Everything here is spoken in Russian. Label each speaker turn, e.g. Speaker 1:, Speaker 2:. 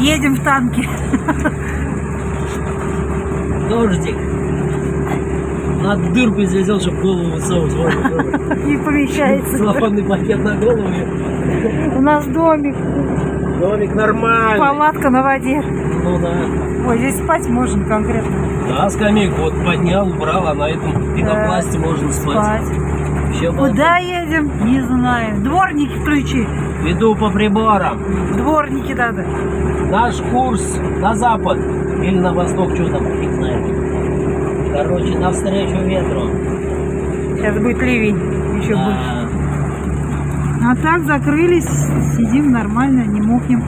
Speaker 1: Едем в танке.
Speaker 2: Дождик. Надо дырку здесь сделать, чтобы голову высовывать.
Speaker 1: Не помещается.
Speaker 2: Целлофанный пакет на голову.
Speaker 1: У нас домик.
Speaker 2: Домик нормальный.
Speaker 1: Палатка на воде.
Speaker 2: Ну да.
Speaker 1: Ой, здесь спать можно конкретно.
Speaker 2: Да, скамейку вот поднял, убрал, а на этом пенопласте можно спать. Вообще
Speaker 1: Куда едем? Не знаю. Дворники включи.
Speaker 2: Иду по приборам.
Speaker 1: Дворники надо.
Speaker 2: Наш курс на запад или на восток, что там, фиг знает. Короче, навстречу ветру.
Speaker 1: Сейчас будет ливень. Еще
Speaker 2: Да.
Speaker 1: больше. А так закрылись. Сидим нормально, не мокнем.